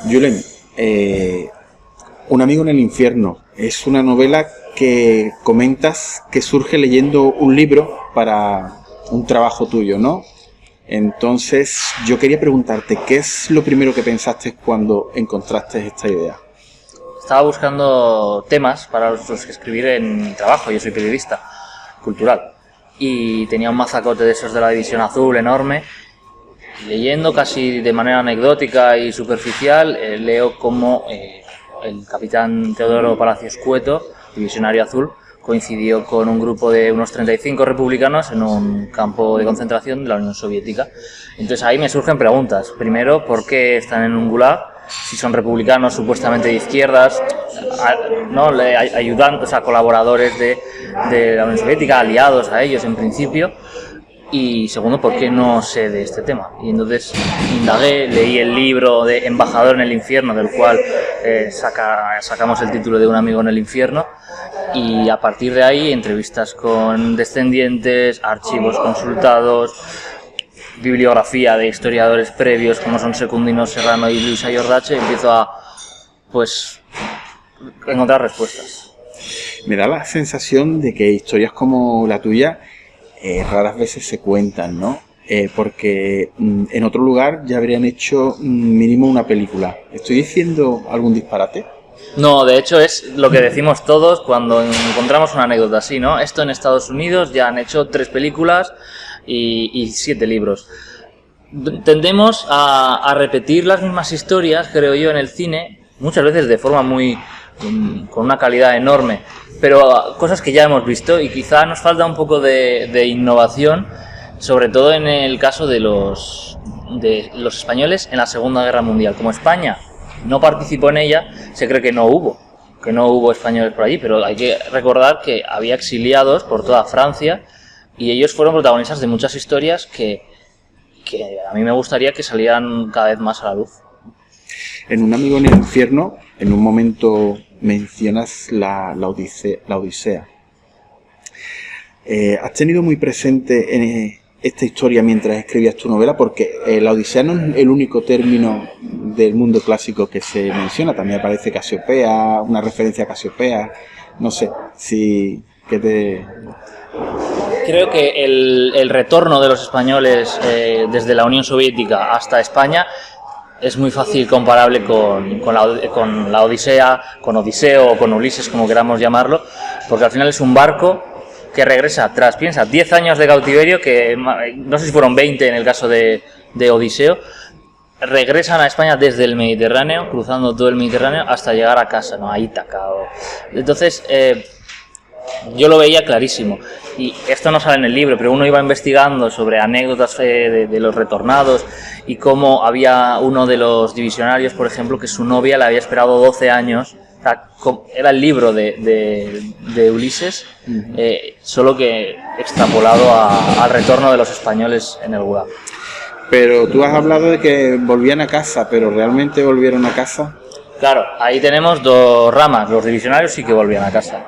Julen, Un amigo en el infierno es una novela que comentas que surge leyendo un libro para un trabajo tuyo, ¿no? Entonces, yo quería preguntarte, ¿qué es lo primero que pensaste cuando encontraste esta idea? Estaba buscando temas para los que escribir en mi trabajo. Yo soy periodista cultural y tenía un mazacote de esos de la División Azul enorme. Leyendo casi de manera anecdótica y superficial, leo cómo el capitán Teodoro Palacios Cueto, divisionario azul, coincidió con un grupo de unos 35 republicanos en un campo de concentración de la Unión Soviética. Entonces ahí me surgen preguntas. Primero, ¿por qué están en un gulag? Si son republicanos supuestamente de izquierdas, ¿no? Ayudantes, colaboradores de la Unión Soviética, aliados a ellos en principio. Y segundo, ¿por qué no sé de este tema? Y entonces indagué, leí el libro de Embajador en el infierno, del cual sacamos el título de Un amigo en el infierno, y a partir de ahí entrevistas con descendientes, archivos consultados, bibliografía de historiadores previos como son Secundino Serrano y Luis Ayordache, empiezo a encontrar respuestas. Me da la sensación de que historias como la tuya raras veces se cuentan, ¿no? Porque en otro lugar ya habrían hecho mínimo una película. ¿Estoy diciendo algún disparate? No, de hecho es lo que decimos todos cuando encontramos una anécdota así, ¿no? Esto en Estados Unidos ya han hecho 3 películas y 7 libros. Tendemos a repetir las mismas historias, creo yo, en el cine, muchas veces de forma con una calidad enorme, pero cosas que ya hemos visto, y quizá nos falta un poco de innovación, sobre todo en el caso de los españoles en la Segunda Guerra Mundial. Como España no participó en ella, se cree que no hubo españoles por allí, pero hay que recordar que había exiliados por toda Francia y ellos fueron protagonistas de muchas historias que a mí me gustaría que salieran cada vez más a la luz. En Un amigo en el infierno, en un momento mencionas la Odisea. ¿Has tenido muy presente esta historia mientras escribías tu novela? Porque la Odisea no es el único término del mundo clásico que se menciona. También aparece Casiopea, una referencia a Casiopea. No sé, Creo que el retorno de los españoles desde la Unión Soviética hasta España es muy fácil comparable con la Odisea, con Odiseo o con Ulises, como queramos llamarlo, porque al final es un barco que regresa tras, 10 años de cautiverio, que no sé si fueron 20 en el caso de Odiseo, regresan a España desde el Mediterráneo, cruzando todo el Mediterráneo hasta llegar a casa, ¿no? A Ítaca. Entonces, yo lo veía clarísimo. Y esto no sale en el libro, pero uno iba investigando sobre anécdotas de los retornados y cómo había uno de los divisionarios, por ejemplo, que su novia le había esperado 12 años. Era el libro de Ulises, solo que extrapolado al retorno de los españoles en el gulag. Pero tú has hablado de que volvían a casa, pero ¿realmente volvieron a casa? Claro, ahí tenemos 2 ramas. Los divisionarios sí que volvían a casa.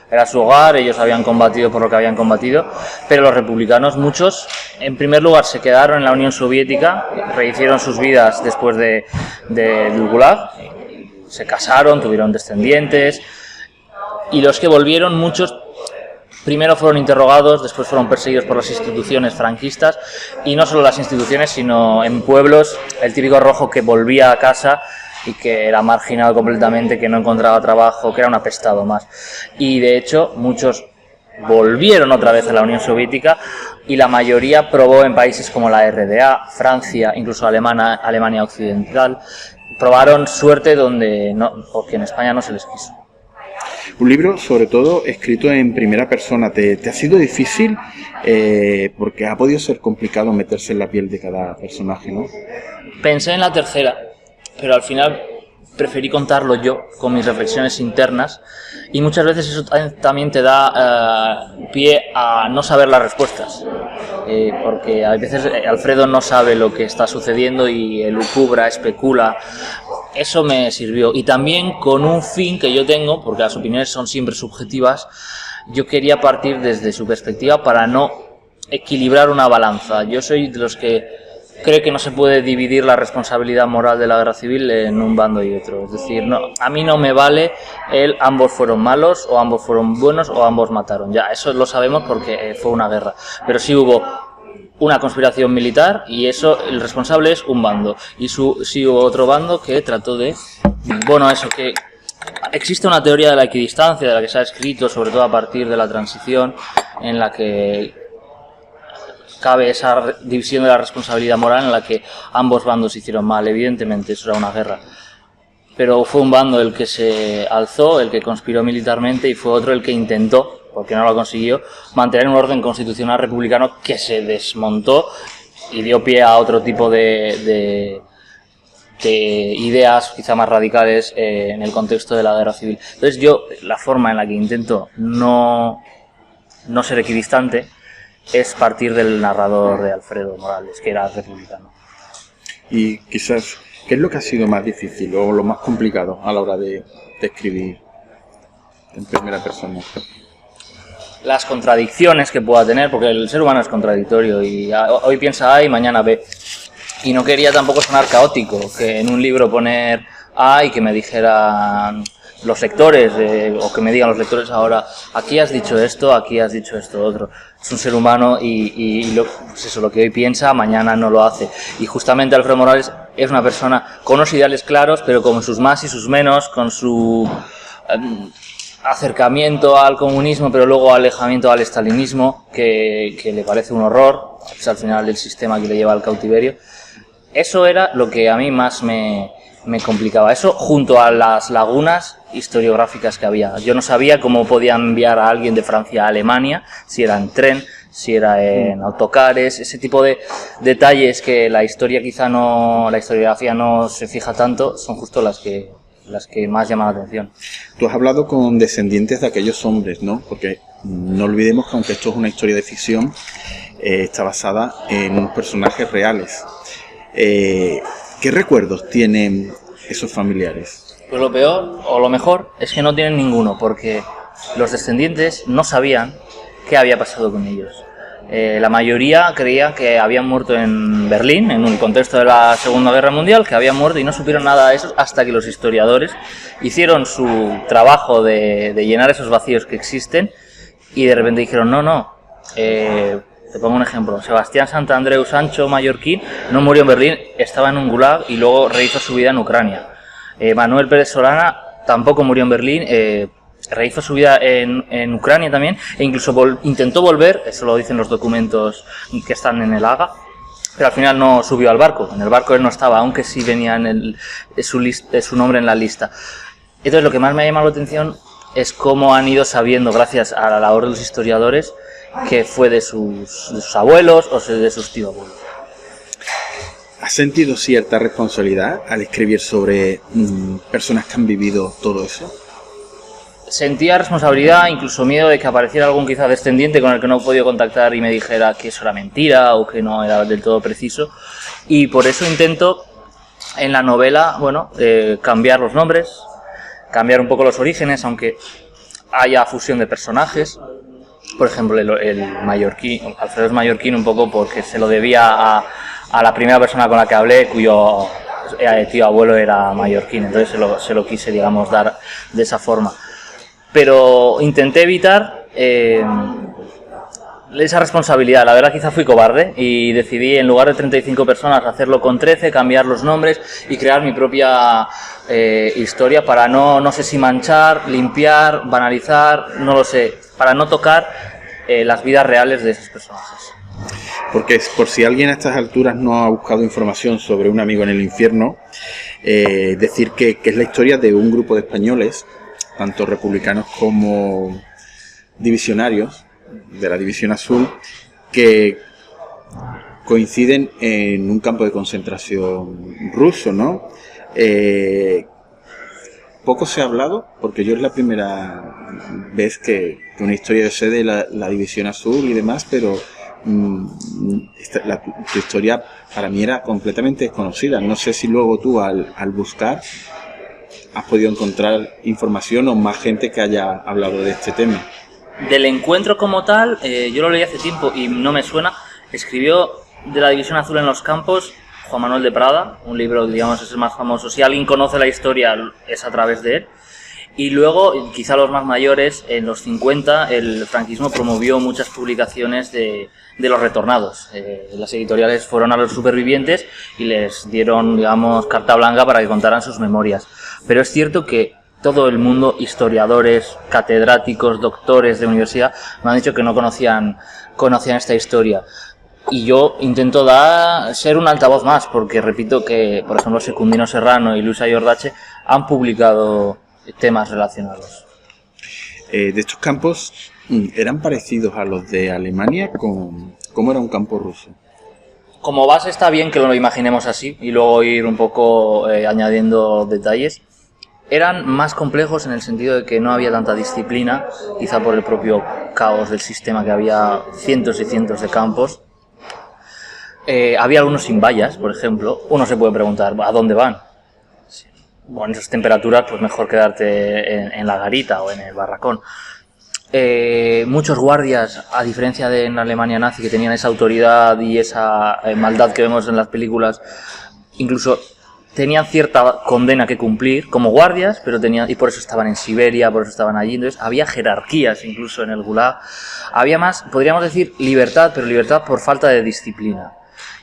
Era su hogar, ellos habían combatido por lo que habían combatido, pero los republicanos, muchos, en primer lugar se quedaron en la Unión Soviética, rehicieron sus vidas después del gulag, se casaron, tuvieron descendientes, y los que volvieron, muchos, primero fueron interrogados, después fueron perseguidos por las instituciones franquistas, y no solo las instituciones, sino en pueblos, el típico rojo que volvía a casa y que era marginado completamente, que no encontraba trabajo, que era un apestado más. Y de hecho, muchos volvieron otra vez a la Unión Soviética y la mayoría probó en países como la RDA, Francia, incluso Alemania Occidental. Probaron suerte donde no, porque en España no se les quiso. Un libro, sobre todo, escrito en primera persona. ¿Te ha sido difícil? Porque ha podido ser complicado meterse en la piel de cada personaje, ¿no? Pensé en la tercera, pero al final preferí contarlo yo, con mis reflexiones internas, y muchas veces eso también te da pie a no saber las respuestas, porque a veces Alfredo no sabe lo que está sucediendo y elucubra, especula. Eso me sirvió, y también con un fin que yo tengo, porque las opiniones son siempre subjetivas, yo quería partir desde su perspectiva para no equilibrar una balanza. Yo soy de los que cree que no se puede dividir la responsabilidad moral de la guerra civil en un bando y otro. Es decir, no, a mí no me vale el ambos fueron malos o ambos fueron buenos o ambos mataron. Ya, eso lo sabemos porque fue una guerra. Pero sí hubo una conspiración militar y eso, el responsable es un bando. Y sí hubo otro bando que trató de... Bueno, eso, que existe una teoría de la equidistancia de la que se ha escrito, sobre todo a partir de la transición, en la que cabe esa división de la responsabilidad moral en la que ambos bandos hicieron mal. Evidentemente eso era una guerra, pero fue un bando el que se alzó, el que conspiró militarmente, y fue otro el que intentó, porque no lo consiguió, mantener un orden constitucional republicano que se desmontó y dio pie a otro tipo de ideas quizá más radicales en el contexto de la guerra civil. Entonces yo, la forma en la que intento no ser equidistante es partir del narrador de Alfredo Morales, que era republicano. Y quizás, ¿qué es lo que ha sido más difícil o lo más complicado a la hora de escribir en primera persona? Las contradicciones que pueda tener, porque el ser humano es contradictorio y hoy piensa A y mañana B. Y no quería tampoco sonar caótico, que en un libro poner A y que me dijeran los lectores, o que me digan los lectores ahora, aquí has dicho esto otro. Es un ser humano y pues eso, lo que hoy piensa, mañana no lo hace. Y justamente Alfredo Morales es una persona con unos ideales claros, pero con sus más y sus menos, con su acercamiento al comunismo, pero luego alejamiento al estalinismo, que le parece un horror, es al final el sistema que le lleva al cautiverio. Eso era lo que a mí más me complicaba. Eso junto a las lagunas historiográficas que había. Yo no sabía cómo podía enviar a alguien de Francia a Alemania, si era en tren, si era en autocares, ese tipo de detalles que la historiografía no se fija tanto, son justo las que más llaman la atención. Tú has hablado con descendientes de aquellos hombres, ¿no? Porque no olvidemos que aunque esto es una historia de ficción, está basada en unos personajes reales. ¿Qué recuerdos tienen esos familiares? Pues lo peor, o lo mejor, es que no tienen ninguno, porque los descendientes no sabían qué había pasado con ellos. La mayoría creía que habían muerto en Berlín, en un contexto de la Segunda Guerra Mundial, que habían muerto y no supieron nada de eso hasta que los historiadores hicieron su trabajo de llenar esos vacíos que existen y de repente dijeron, no, te pongo un ejemplo, Sebastián Santandreu Sancho, mallorquín, no murió en Berlín, estaba en un gulag y luego rehizo su vida en Ucrania. Manuel Pérez Solana tampoco murió en Berlín, rehizo su vida en Ucrania también, e incluso intentó volver, eso lo dicen los documentos que están en el Haga, pero al final no subió al barco. En el barco él no estaba, aunque sí venía su nombre en la lista. Entonces lo que más me ha llamado la atención es cómo han ido sabiendo, gracias a la labor de los historiadores, que fue de sus abuelos o de sus tíos abuelos. ¿Has sentido cierta responsabilidad al escribir sobre personas que han vivido todo eso? Sentía responsabilidad, incluso miedo de que apareciera algún quizá descendiente con el que no he podido contactar y me dijera que eso era mentira o que no era del todo preciso. Y por eso intento en la novela, cambiar los nombres, cambiar un poco los orígenes, aunque haya fusión de personajes. Por ejemplo, el mallorquín, Alfredo es mallorquín un poco porque se lo debía a la primera persona con la que hablé, cuyo tío abuelo era mallorquín, entonces se lo quise, digamos, dar de esa forma. Pero intenté evitar esa responsabilidad. La verdad, quizá fui cobarde y decidí, en lugar de 35 personas, hacerlo con 13, cambiar los nombres y crear mi propia historia para no sé si manchar, limpiar, banalizar, no lo sé, para no tocar las vidas reales de esos personajes. Porque por si alguien a estas alturas no ha buscado información sobre Un amigo en el infierno, decir que es la historia de un grupo de españoles, tanto republicanos como divisionarios, de la División Azul, que coinciden en un campo de concentración ruso, ¿no? Poco se ha hablado, porque yo es la primera vez que una historia sé de la División Azul y demás, pero tu historia para mí era completamente desconocida. No sé si luego tú al buscar has podido encontrar información o más gente que haya hablado de este tema. Del encuentro como tal, yo lo leí hace tiempo y no me suena. Escribió de la División Azul en los campos, Juan Manuel de Prada, un libro, digamos, es el más famoso. Si alguien conoce la historia, es a través de él. Y luego, quizá los más mayores, en los 50, el franquismo promovió muchas publicaciones de los retornados. Las editoriales fueron a los supervivientes y les dieron, digamos, carta blanca para que contaran sus memorias. Pero es cierto que todo el mundo, historiadores, catedráticos, doctores de universidad, me han dicho que no conocían esta historia. Y yo intento ser un altavoz más, porque repito que, por ejemplo, Secundino Serrano y Luisa Iordache han publicado temas relacionados. De estos campos, ¿eran parecidos a los de Alemania? ¿Cómo era un campo ruso? Como base está bien que lo imaginemos así y luego ir un poco añadiendo detalles. Eran más complejos en el sentido de que no había tanta disciplina, quizá por el propio caos del sistema, que había cientos y cientos de campos. Había algunos sin vallas, por ejemplo. Uno se puede preguntar, ¿a dónde van? Bueno, en esas temperaturas, pues mejor quedarte en la garita o en el barracón. Muchos guardias, a diferencia de en la Alemania nazi, que tenían esa autoridad y esa maldad que vemos en las películas, incluso tenían cierta condena que cumplir como guardias, pero y por eso estaban en Siberia, por eso estaban allí. Entonces había jerarquías incluso en el Gulag. Había más, podríamos decir, libertad, pero libertad por falta de disciplina.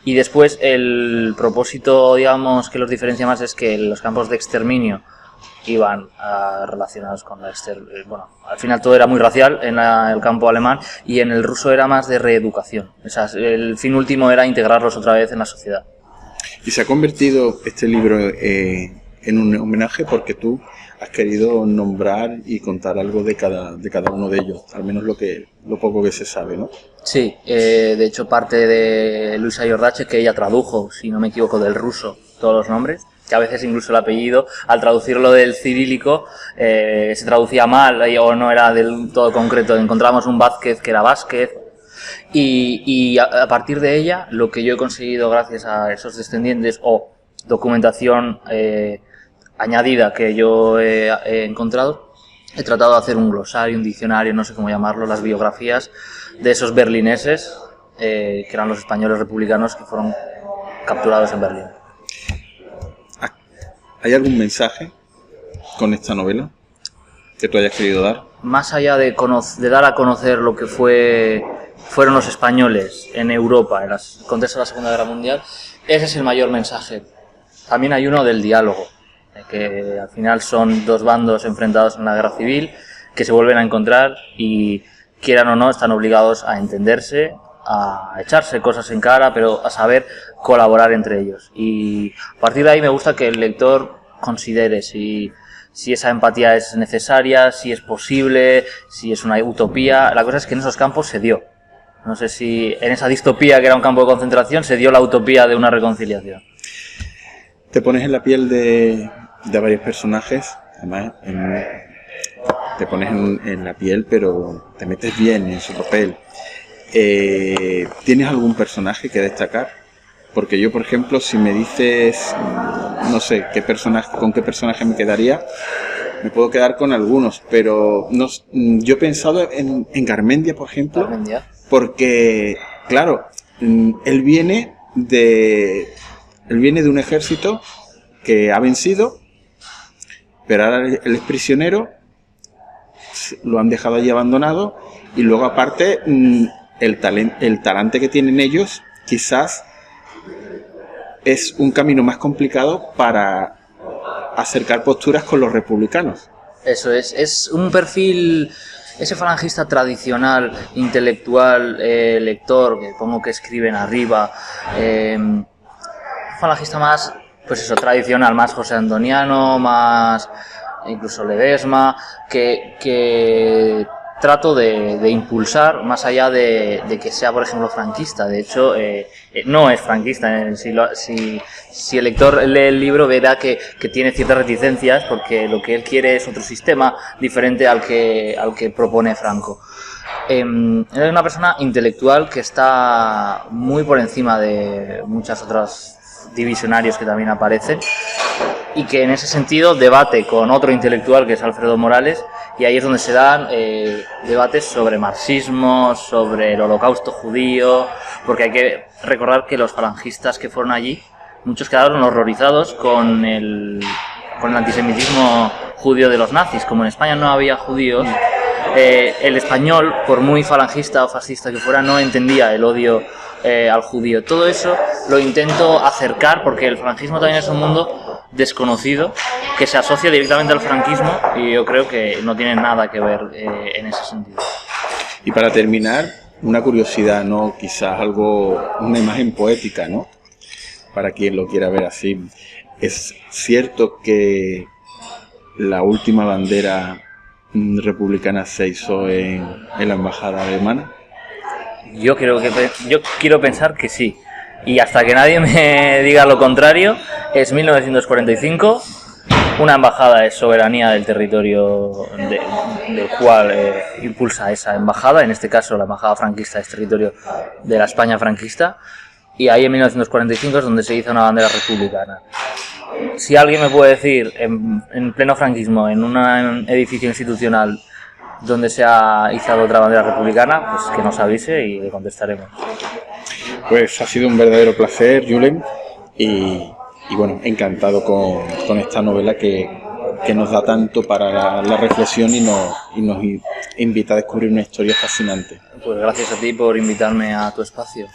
Y después el propósito, digamos, que los diferencia más es que los campos de exterminio iban relacionados con la bueno, al final todo era muy racial en el campo alemán, y en el ruso era más de reeducación. O sea, el fin último era integrarlos otra vez en la sociedad. Y se ha convertido este libro en un homenaje porque tú has querido nombrar y contar algo de cada uno de ellos, al menos lo poco que se sabe, ¿no? Sí, de hecho parte de Luisa Iordache, que ella tradujo, si no me equivoco, del ruso todos los nombres, que a veces incluso el apellido, al traducirlo del cirílico, se traducía mal o no era del todo concreto. Encontramos un Vázquez que era Vázquez, y a partir de ella, lo que yo he conseguido gracias a esos descendientes o documentación añadida que yo he encontrado, he tratado de hacer un glosario, un diccionario, no sé cómo llamarlo, las biografías de esos berlineses, que eran los españoles republicanos que fueron capturados en Berlín. ¿Hay algún mensaje con esta novela que tú hayas querido dar? Más allá de dar a conocer lo que fueron los españoles en Europa en el contexto de la Segunda Guerra Mundial, ese es el mayor mensaje. También hay uno del diálogo, que al final son dos bandos enfrentados en la guerra civil que se vuelven a encontrar y, quieran o no, están obligados a entenderse, a echarse cosas en cara, pero a saber colaborar entre ellos. Y a partir de ahí me gusta que el lector considere si esa empatía es necesaria, si es posible, si es una utopía. La cosa es que en esos campos se dio. No sé si en esa distopía, que era un campo de concentración, se dio la utopía de una reconciliación. Te pones en la piel de varios personajes, además te pones en la piel, pero te metes bien en su papel. ¿Tienes algún personaje que destacar? Porque yo, por ejemplo, si me dices, no sé con qué personaje me quedaría, me puedo quedar con algunos, pero no, yo he pensado en Garmendia, por ejemplo, porque, claro, él viene de un ejército que ha vencido, pero ahora él es prisionero, lo han dejado allí abandonado, y luego aparte el talante que tienen ellos quizás es un camino más complicado para acercar posturas con los republicanos. Eso es un perfil, ese falangista tradicional, intelectual, lector, que pongo que escriben arriba, falangista más, pues eso, tradicional, más José Antoniano, más incluso Ledesma, que trato de impulsar más allá de que sea, por ejemplo, franquista. De hecho, no es franquista. Si el lector lee el libro, verá que tiene ciertas reticencias, porque lo que él quiere es otro sistema diferente al que propone Franco. Es una persona intelectual que está muy por encima de muchas otras divisionarios que también aparecen, y que en ese sentido debate con otro intelectual que es Alfredo Morales, y ahí es donde se dan debates sobre marxismo, sobre el holocausto judío, porque hay que recordar que los falangistas que fueron allí, muchos quedaron horrorizados con el antisemitismo judío de los nazis. Como en España no había judíos, el español, por muy falangista o fascista que fuera, no entendía el odio al judío. Todo eso lo intento acercar porque el falangismo también es un mundo desconocido que se asocia directamente al franquismo y yo creo que no tiene nada que ver en ese sentido. Y para terminar, una curiosidad, ¿no? Quizás una imagen poética, ¿no? Para quien lo quiera ver así. ¿Es cierto que la última bandera republicana se hizo en la embajada alemana? Yo quiero pensar que sí. Y hasta que nadie me diga lo contrario, es 1945, una embajada de soberanía del territorio del cual impulsa esa embajada, en este caso la embajada franquista es territorio de la España franquista, y ahí en 1945 es donde se hizo una bandera republicana. Si alguien me puede decir en pleno franquismo, en un edificio institucional donde se ha izado otra bandera republicana, pues que nos avise y le contestaremos. Pues ha sido un verdadero placer, Julen, y bueno, encantado con esta novela que nos da tanto para la reflexión y nos invita a descubrir una historia fascinante. Pues gracias a ti por invitarme a tu espacio.